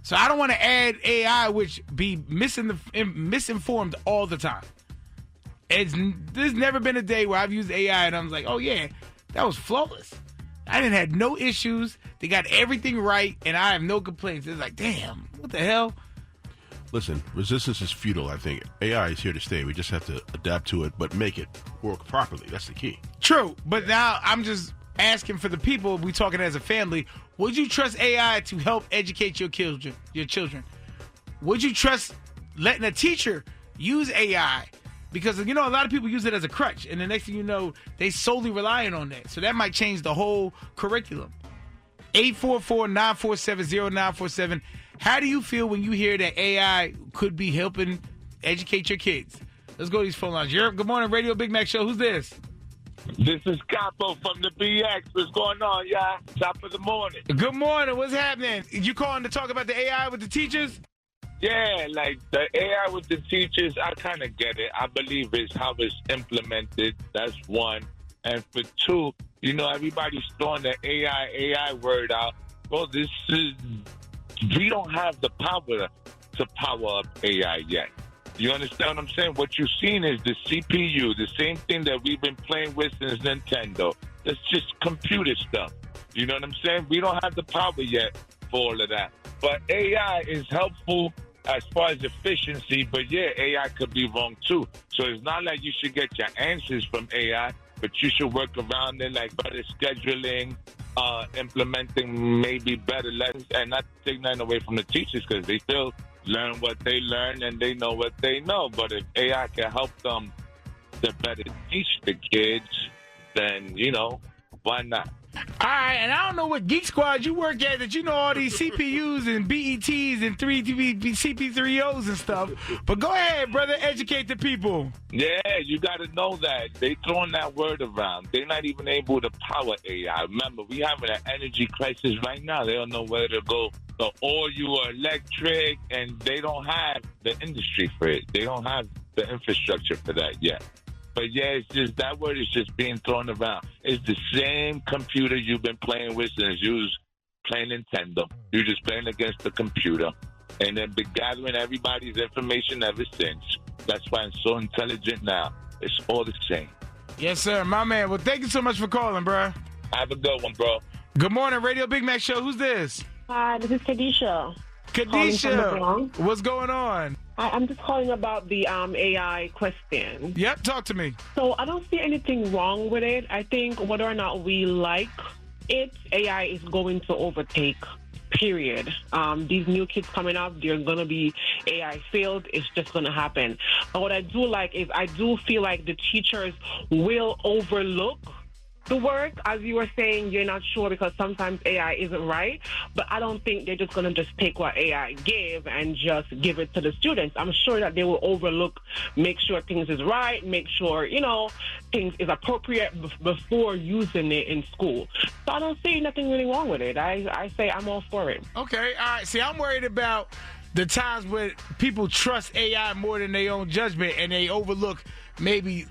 So I don't want to add AI, which be misinformed all the time. There's never been a day where I've used AI and I'm like, oh yeah, that was flawless. I didn't have no issues. They got everything right, and I have no complaints. It's like, damn, what the hell? Listen, resistance is futile, I think. AI is here to stay. We just have to adapt to it, but make it work properly. That's the key. True, but now I'm just asking for the people. We talking as a family. Would you trust AI to help educate your children? Would you trust letting a teacher use AI? Because, you know, a lot of people use it as a crutch, and the next thing you know, they solely relying on that. So that might change the whole curriculum. 844-947-0947. How do you feel when you hear that AI could be helping educate your kids? Let's go to these phone lines. Europe, good morning, Radio Big Mac Show. Who's this? This is Capo from the BX. What's going on, y'all? Top of the morning. Good morning. What's happening? You calling to talk about the AI with the teachers? Yeah, like the AI with the teachers, I kind of get it. I believe it's how it's implemented. That's one. And for two, you know, everybody's throwing the AI word out. Well, we don't have the power to power up AI yet. You understand what I'm saying? What you've seen is the CPU, the same thing that we've been playing with since Nintendo. That's just computer stuff. You know what I'm saying? We don't have the power yet for all of that. But AI is helpful as far as efficiency, but yeah, AI could be wrong too. So it's not like you should get your answers from AI, but you should work around it, like better scheduling, implementing maybe better lessons, and not take nothing away from the teachers because they still learn what they learn and they know what they know. But if AI can help them to better teach the kids, then, you know, why not? All right, and I don't know what Geek Squad you work at that you know all these CPUs and BETs and CP3Os and stuff. But go ahead, brother, educate the people. Yeah, you got to know that. They throwing that word around. They're not even able to power AI. Remember, we having an energy crisis right now. They don't know where to go. The oil or electric, and they don't have the industry for it. They don't have the infrastructure for that yet. But yeah, it's just that word is just being thrown around. It's the same computer you've been playing with since you was playing Nintendo. You're just playing against the computer. And then been gathering everybody's information ever since. That's why I'm so intelligent now. It's all the same. Yes, sir, my man. Well, thank you so much for calling, bro. Have a good one, bro. Good morning, Radio Big Mac Show. Who's this? Hi, this is Kadisha. Kadisha, what's going on? I'm just calling about the AI question. Yep, talk to me. So I don't see anything wrong with it. I think whether or not we like it, AI is going to overtake, period. These new kids coming up, they're going to be AI field. It's just going to happen. But what I do like is I do feel like the teachers will overlook the work. As you were saying, you're not sure because sometimes AI isn't right, but I don't think they're just going to just take what AI gave and just give it to the students. I'm sure that they will overlook, make sure things is right, make sure, things is appropriate before using it in school. So I don't see nothing really wrong with it. I say I'm all for it. Okay, all right. See, I'm worried about the times where people trust AI more than their own judgment and they overlook maybe,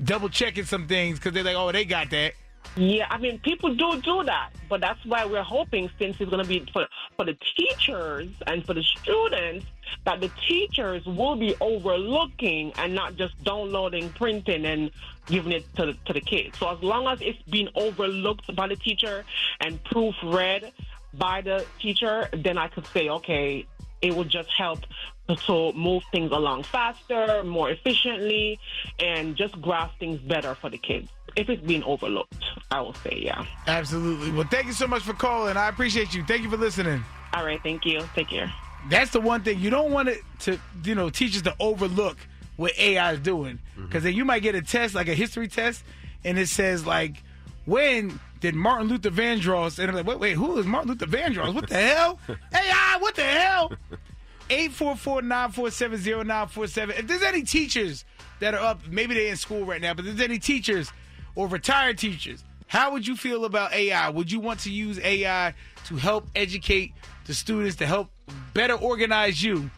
double checking some things because they're like, oh, they got that. Yeah, I mean, people do that, but that's why we're hoping, since it's going to be for the teachers and for the students, that the teachers will be overlooking and not just downloading, printing, and giving it to the kids. So as long as it's being overlooked by the teacher and proofread by the teacher, then I could say, okay, it will just help to move things along faster, more efficiently, and just grasp things better for the kids. If it's being overlooked, I will say, yeah. Absolutely. Well, thank you so much for calling. I appreciate you. Thank you for listening. All right, thank you. Take care. That's the one thing. You don't want it to, teachers to overlook what AI is doing. Because then you might get a test, like a history test, and it says, like, when did Martin Luther Vandross, and I'm like, wait, who is Martin Luther Vandross? What the hell? AI, what the hell? 844-947-0947. If there's any teachers that are up, maybe they're in school right now, but if there's any teachers or retired teachers, how would you feel about AI? Would you want to use AI to help educate the students, to help better organize you?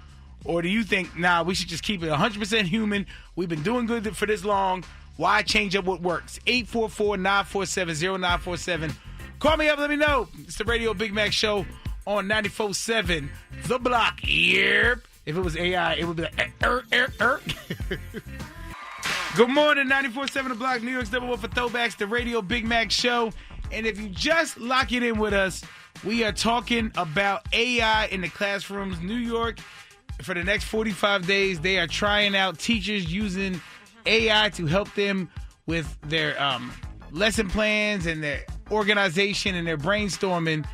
Or do you think, we should just keep it 100% human? We've been doing good for this long. Why change up what works? 844-947-0947. Call me up, let me know. It's the Radio Big Mack Show on 94.7 The Block. Yep. If it was AI, it would be like, Good morning, 94.7 The Block, New York's number one for Throwbacks, the Radio Big Mack Show. And if you just lock it in with us, we are talking about AI in the classrooms. New York, for the next 45 days, they are trying out teachers using AI to help them with their lesson plans and their organization and their brainstorming,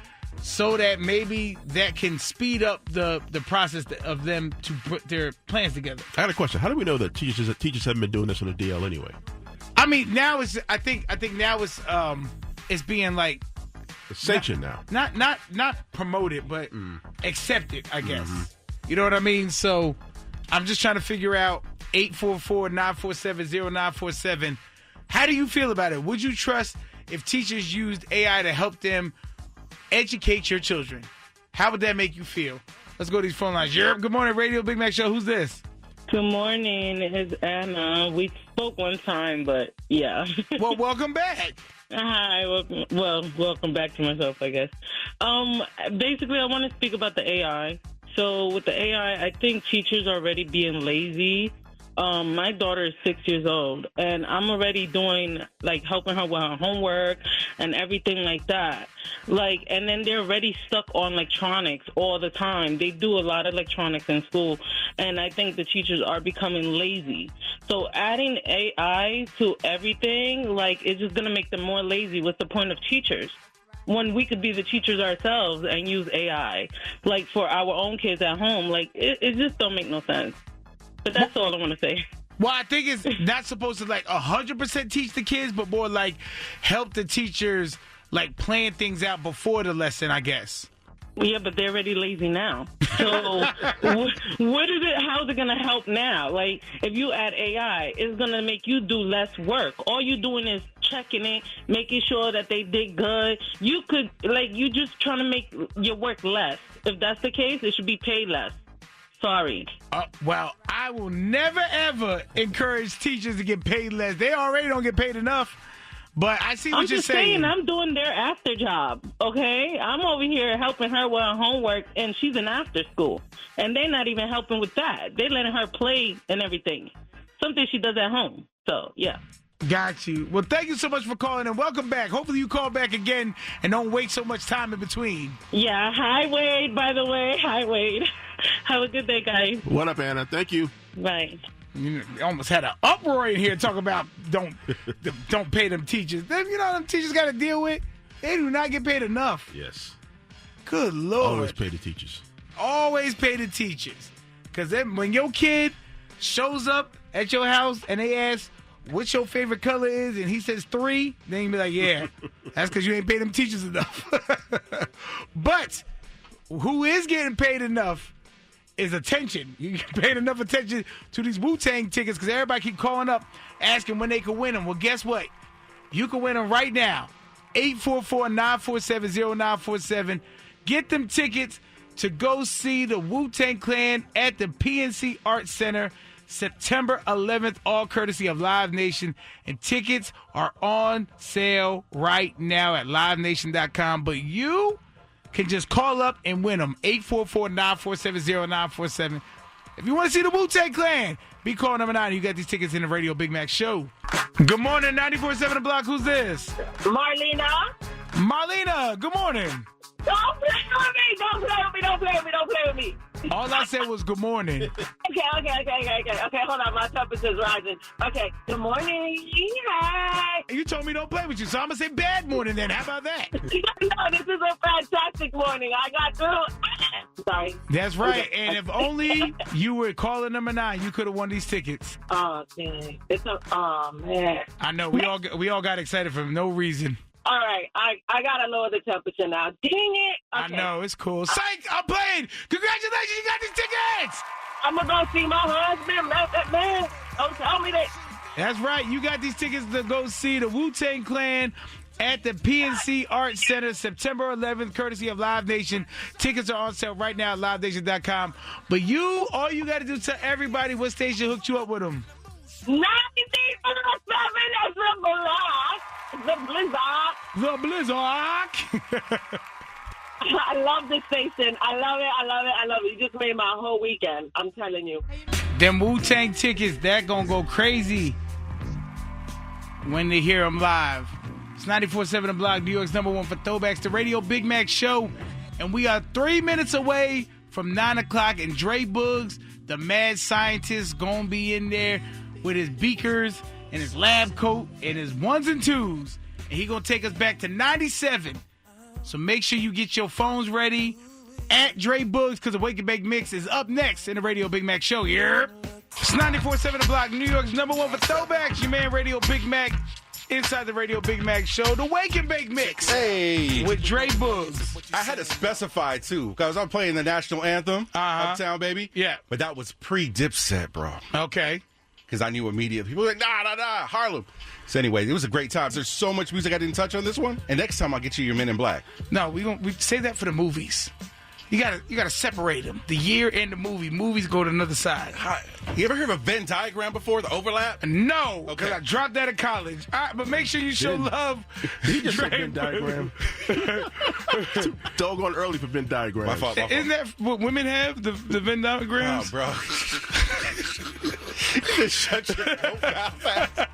so that maybe that can speed up the process of them to put their plans together. I got a question. How do we know that teachers haven't been doing this on the DL anyway? I mean, now I think now it's being like sanctioned now. Not promoted, but accepted, I guess. You know what I mean? So I'm just trying to figure out 844-947-0947. How do you feel about it? Would you trust if teachers used AI to help them educate your children? How would that make you feel? Let's go to these phone lines. Good morning, Radio Big Mack Show. Who's this? Good morning. It's Anna. We spoke one time, but yeah. Well, welcome back. Hi. Welcome back to myself, I guess. Basically, I want to speak about the AI. So with the AI, I think teachers are already being lazy. My daughter is 6 years old, and I'm already doing, helping her with her homework and everything like that. And then they're already stuck on electronics all the time. They do a lot of electronics in school, and I think the teachers are becoming lazy. So adding AI to everything, it's just going to make them more lazy. What's the point of teachers? When we could be the teachers ourselves and use AI, for our own kids at home, it just don't make no sense. But that's all I want to say. Well, I think it's not supposed to 100% teach the kids, but more help the teachers plan things out before the lesson, I guess. Yeah, but they're already lazy now. So what is it? How's it going to help now? If you add AI, it's going to make you do less work. All you're doing is checking it, making sure that they did good. You could, you just trying to make your work less. If that's the case, it should be paid less. Sorry. Well, I will never, ever encourage teachers to get paid less. They already don't get paid enough. But I see what you're saying. I'm doing their after job, okay? I'm over here helping her with her homework, and she's in after school. And they're not even helping with that. They're letting her play and everything. Something she does at home. So, yeah. Got you. Well, thank you so much for calling, and welcome back. Hopefully you call back again and don't wait so much time in between. Yeah. Hi, Wade, by the way. Hi, Wade. Have a good day, guys. What up, Anna? Thank you. Bye. You almost had an uproar in here talking about don't pay them teachers. Them teachers got to deal with. They do not get paid enough. Yes. Good Lord. Always pay the teachers. Always pay the teachers. Because when your kid shows up at your house and they ask, what's your favorite color is, and he says 3, then you be like, yeah, that's because you ain't paid them teachers enough. But who is getting paid enough is attention. You get paid enough attention to these Wu-Tang tickets because everybody keep calling up asking when they can win them. Well, guess what? You can win them right now. 844-947-0947. Get them tickets to go see the Wu-Tang Clan at the PNC Arts Center September 11th, all courtesy of Live Nation. And tickets are on sale right now at livenation.com. But you can just call up and win them. 844-947-0947. If you want to see the Wu-Tang Clan, be call number 9. You got these tickets in the Radio Big Mac Show. Good morning, 94.7 The Block. Who's this? Marlena. Marlena, good morning. Don't play with me. Don't play with me. Don't play with me. Don't play with me. All I said was good morning. Okay. Hold on. My temperature's rising. Okay. Good morning. Hi. You told me don't play with you, so I'm going to say bad morning then. How about that? No, this is a fantastic morning. I got through. Sorry. That's right. Okay. And if only you were caller number 9, you could have won these tickets. Oh, dang. Oh, man. I know. We all got excited for no reason. All right, I gotta lower the temperature now. Dang it! Okay. I know, it's cool. Psych, I'm playing. Congratulations, you got these tickets. I'm gonna go see my husband, man. Don't tell me that. That's right. You got these tickets to go see the Wu-Tang Clan at the PNC Arts Center September 11th, courtesy of Live Nation. Tickets are on sale right now at livenation.com. But all you got to do is tell everybody what station hooked you up with them. 93.7 is the Block. The Blizzard. The Blizzard. I love this station. I love it. You just made my whole weekend. I'm telling you. Them Wu-Tang tickets, that gonna go crazy when they hear them live. It's 94.7 The Block, New York's #1 for Throwbacks, the Radio Big Mac Show. And we are 3 minutes away from 9 o'clock. And Dre Buggs, the mad scientist, gonna be in there with his beakers and his lab coat and his 1s and 2s. And he going to take us back to 97. So make sure you get your phones ready at Dre Buggs because the Wake and Bake Mix is up next in the Radio Big Mac Show. Yeah. It's 94.7 The Block, New York's #1 for Throwbacks. Your man Radio Big Mac inside the Radio Big Mac Show. The Wake and Bake Mix. Hey. With Dre Buggs. I had to specify, too, because I'm playing the national anthem, Uptown Baby. Yeah. But that was pre-Dipset, bro. Okay. Because I knew immediately. People were like, nah, Harlem. So anyway, it was a great time. There's so much music I didn't touch on this one. And next time I'll get you your Men in Black. No, we save that for the movies. You gotta separate them. The year and the movie. Movies go to another side. You ever heard of a Venn diagram before, the overlap? No, because I dropped that in college. All right, but make sure you show love. He just said Venn diagram. Doggone early for Venn diagram. My fault. Isn't that what women have, the Venn diagrams? Oh, bro. You just shut your mouth.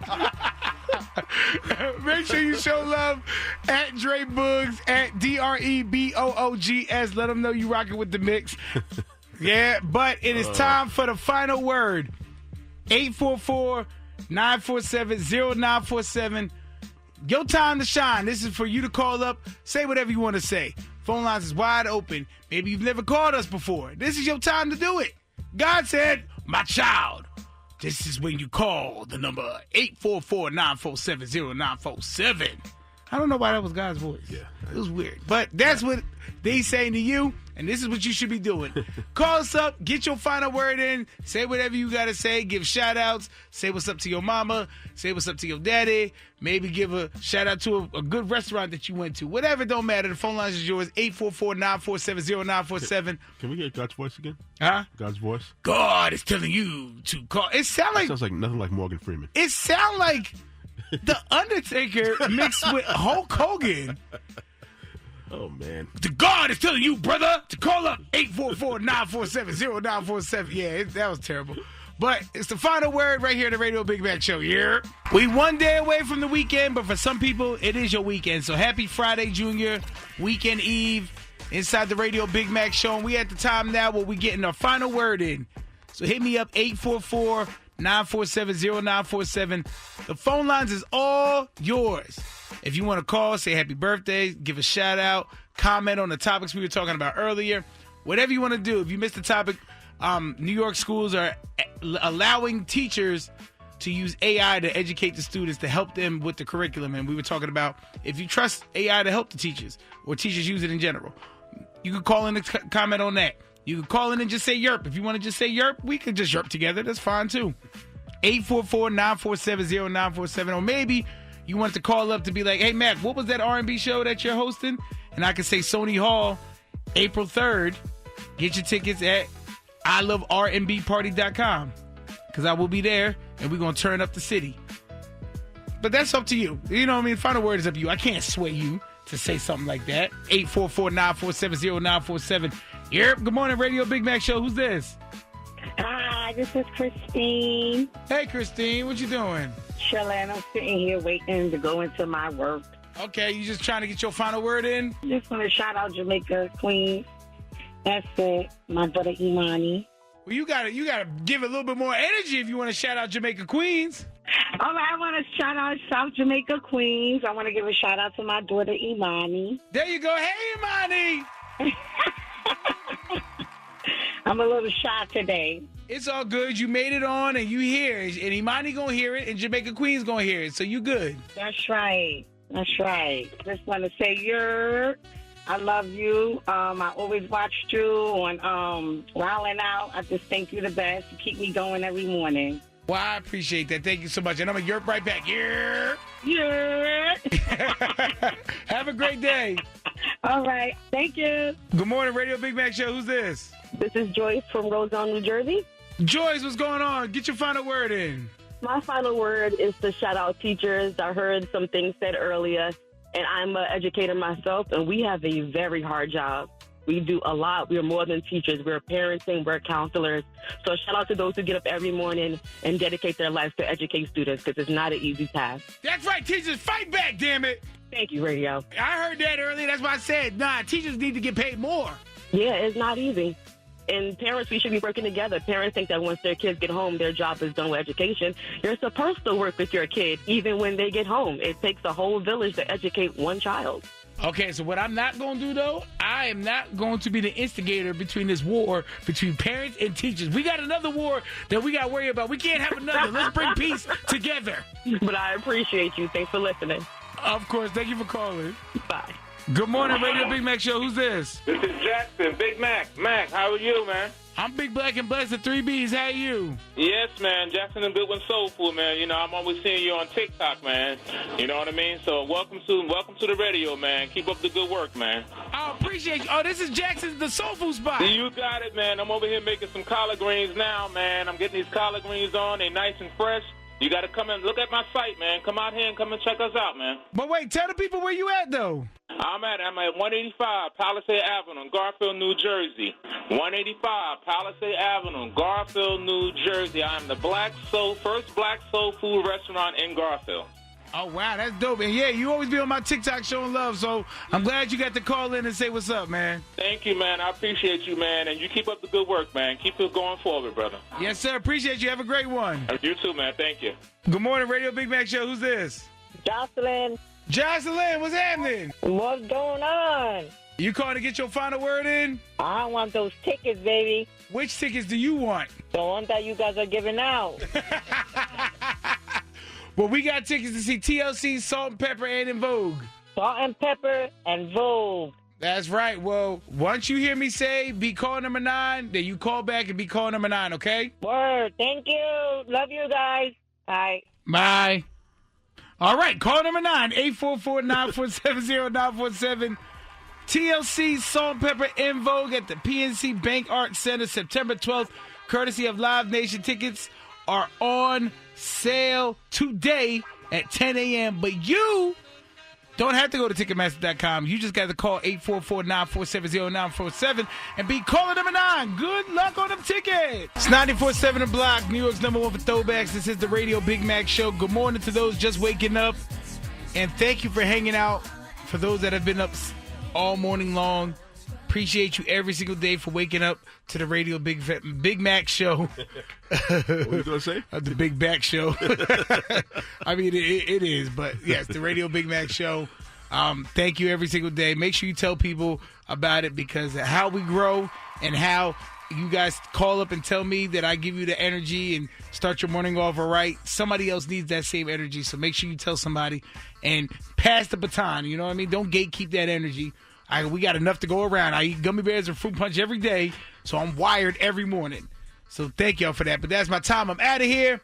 Make sure you show love at Dre Buggs, at DREBOOGS. Let them know you rocking with the mix. Yeah, but it is time for the final word. 844-947-0947. Your time to shine. This is for you to call up. Say whatever you want to say. Phone lines is wide open. Maybe you've never called us before. This is your time to do it. God said, my child. This is when you call the number 844-947-0947. I don't know why that was God's voice. Yeah. It was weird. But that's what they saying to you, and this is what you should be doing. Call us up, get your final word in, say whatever you got to say, give shout-outs, say what's up to your mama, say what's up to your daddy, maybe give a shout-out to a good restaurant that you went to. Whatever, don't matter. The phone line is yours, 844-947-0947. Can we get God's voice again? Huh? God's voice? God is telling you to call. It sounds like nothing like Morgan Freeman. It sounds like The Undertaker mixed with Hulk Hogan. Oh, man. The God is telling you, brother, to call up 844-947-0947. Yeah, that was terrible. But it's the final word right here at the Radio Big Mac Show. Yeah. We one day away from the weekend, but for some people, it is your weekend. So happy Friday, Junior. Weekend Eve inside the Radio Big Mac Show. And we at the time now where we getting our final word in. So hit me up, 844-947-0947. The phone lines is all yours. If you want to call, say happy birthday, give a shout out, comment on the topics we were talking about earlier. Whatever you want to do. If you missed the topic, New York schools are allowing teachers to use AI to educate the students to help them with the curriculum. And we were talking about if you trust AI to help the teachers or teachers use it in general. You can call in and comment on that. You can call in and just say yerp. If you want to just say yerp, we can just yerp together. That's fine too. 844-947-0947. Or maybe you want to call up to be like, hey, Mac, what was that R&B show that you're hosting? And I can say Sony Hall, April 3rd. Get your tickets at ilovermbparty.com because I will be there and we're going to turn up the city. But that's up to you. You know what I mean? Final word is up to you. I can't sway you to say something like that. 844-947-0947. Yep. Good morning, Radio Big Mac Show. Who's this? Hi, this is Christine. Hey, Christine. What you doing? Chilling. I'm sitting here waiting to go into my work. Okay, you just trying to get your final word in? Just want to shout out Jamaica, Queens. That's it. My brother Imani. Well, you gotta give it a little bit more energy if you want to shout out Jamaica, Queens. All right, I want to shout out South Jamaica, Queens. I want to give a shout out to my daughter Imani. There you go. Hey, Imani. I'm a little shy today. It's all good. You made it on and you hear it. And Imani gonna hear it and Jamaica Queens gonna hear it. So you good. That's right. That's right. Just want to say I love you. I always watched you on Wildin' Out. I just think you're the best. You keep me going every morning. Well, I appreciate that. Thank you so much. And I'm going to yerp right back. Yerp. Yeah. Have a great day. All right. Thank you. Good morning, Radio Big Mac Show. Who's this? This is Joyce from Roselle, New Jersey. Joyce, what's going on? Get your final word in. My final word is to shout out teachers. I heard some things said earlier, and I'm an educator myself, and we have a very hard job. We do a lot. We are more than teachers. We're parenting. We're counselors. So shout out to those who get up every morning and dedicate their lives to educate students because it's not an easy task. That's right, teachers. Fight back, damn it. Thank you, Radio. I heard that earlier. That's why I said, teachers need to get paid more. Yeah, it's not easy. And parents, we should be working together. Parents think that once their kids get home, their job is done with education. You're supposed to work with your kid even when they get home. It takes a whole village to educate one child. Okay, so what I'm not going to do, though, I am not going to be the instigator between this war between parents and teachers. We got another war that we got to worry about. We can't have another. Let's bring peace together. But I appreciate you. Thanks for listening. Of course. Thank you for calling. Bye. Good morning, Radio Big Mac Show. Who's this? This is Jackson, Big Mac. Mac, how are you, man? I'm Big Black and Blessed, the 3Bs. How are you? Yes, man. Jackson and Goodwin Soulful, man. You know, I'm always seeing you on TikTok, man. You know what I mean? So welcome to the radio, man. Keep up the good work, man. I appreciate you. Oh, this is Jackson's the Soulful Spot. You got it, man. I'm over here making some collard greens now, man. I'm getting these collard greens on. They're nice and fresh. You got to come and look at my site, man. Come out here and come and check us out, man. But wait, tell the people where you at, though. I'm at 185 Palisade Avenue, Garfield, New Jersey. 185 Palisade Avenue, Garfield, New Jersey. I'm the first black soul food restaurant in Garfield. Oh, wow, that's dope. And, yeah, you always be on my TikTok showing love, so I'm glad you got to call in and say what's up, man. Thank you, man. I appreciate you, man. And you keep up the good work, man. Keep it going forward, brother. Yes, sir. Appreciate you. Have a great one. You too, man. Thank you. Good morning, Radio Big Mac Show. Who's this? Jocelyn. Jocelyn, what's happening? What's going on? You calling to get your final word in? I want those tickets, baby. Which tickets do you want? The ones that you guys are giving out. Well, we got tickets to see TLC, Salt and Pepper, and In Vogue. Salt and Pepper and Vogue. That's right. Well, once you hear me say be call number 9, then you call back and be call number 9, okay? Word. Thank you. Love you guys. Bye. Bye. All right. Call number 9, 844-947-0947. TLC, Salt and Pepper, In Vogue at the PNC Bank Art Center, September 12th, courtesy of Live Nation. Tickets are on sale today at 10 a.m. But you don't have to go to Ticketmaster.com. You just got to call 844-947-0947 and be caller number 9. Good luck on them tickets. It's 94.7 The Block, New York's number 1 for throwbacks. This is the Radio Big Mac Show. Good morning to those just waking up. And thank you for hanging out. For those that have been up all morning long, appreciate you every single day for waking up to the Radio Big Mac Show. What were you going to say? The Big Mac Show. I mean, it is, but yes, the Radio Big Mac Show. Thank you every single day. Make sure you tell people about it because how we grow and how you guys call up and tell me that I give you the energy and start your morning off all right. Somebody else needs that same energy, so make sure you tell somebody and pass the baton. You know what I mean? Don't gatekeep that energy. We got enough to go around. I eat gummy bears and fruit punch every day, so I'm wired every morning. So thank y'all for that. But that's my time. I'm out of here.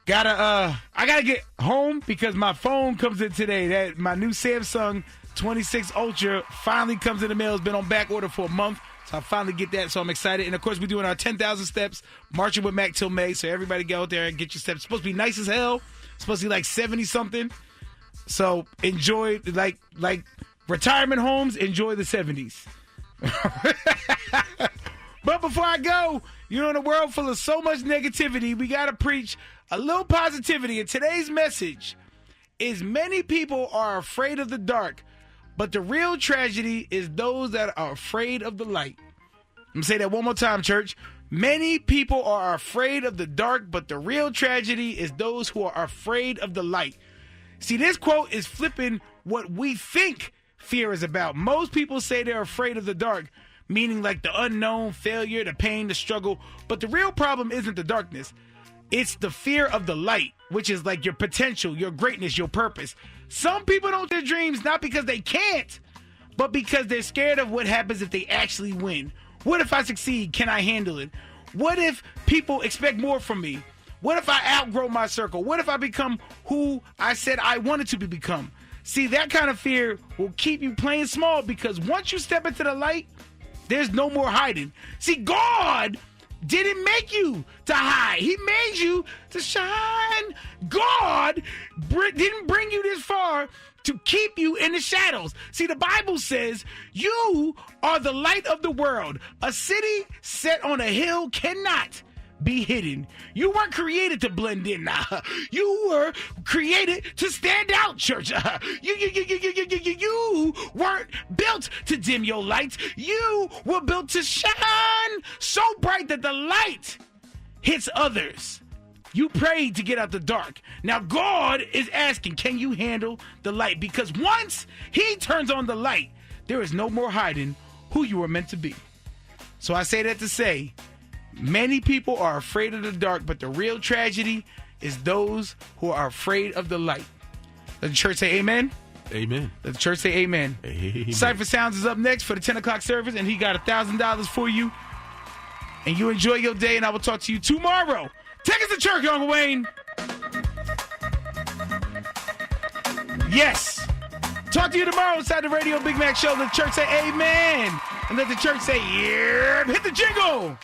I gotta get home because my phone comes in today. My new Samsung 26 Ultra finally comes in the mail. It's been on back order for a month. So I finally get that, so I'm excited. And, of course, we're doing our 10,000 steps, marching with Mac till May. So everybody go out there and get your steps. It's supposed to be nice as hell. It's supposed to be like 70-something. So enjoy, like retirement homes, enjoy the 70s. But before I go, in a world full of so much negativity, we got to preach a little positivity. And today's message is many people are afraid of the dark, but the real tragedy is those that are afraid of the light. I'm going to say that one more time, church. Many people are afraid of the dark, but the real tragedy is those who are afraid of the light. See, this quote is flipping what we think fear is about. Most people say they're afraid of the dark, meaning like the unknown, failure, the pain, the struggle. But the real problem isn't the darkness. It's the fear of the light, which is like your potential, your greatness, your purpose. Some people don't their dreams not because they can't, but because they're scared of what happens if they actually win. What if I succeed? Can I handle it? What if people expect more from me? What if I outgrow my circle? What if I become who I said I wanted to become? See, that kind of fear will keep you playing small because once you step into the light, there's no more hiding. See, God didn't make you to hide. He made you to shine. God didn't bring you this far to keep you in the shadows. See, the Bible says you are the light of the world. A city set on a hill cannot be hidden. You weren't created to blend in. You were created to stand out, church. You weren't built to dim your lights. You were built to shine so bright that the light hits others. You prayed to get out the dark. Now God is asking, can you handle the light? Because once he turns on the light, there is no more hiding who you were meant to be. So I say that to say, many people are afraid of the dark, but the real tragedy is those who are afraid of the light. Let the church say amen. Amen. Let the church say amen. Amen. Cypher Sounds is up next for the 10 o'clock service, and he got $1,000 for you. And you enjoy your day, and I will talk to you tomorrow. Take us to church, Uncle Wayne. Yes. Talk to you tomorrow inside the Radio Big Mack Show. Let the church say amen. And let the church say, yeah. Hit the jingle.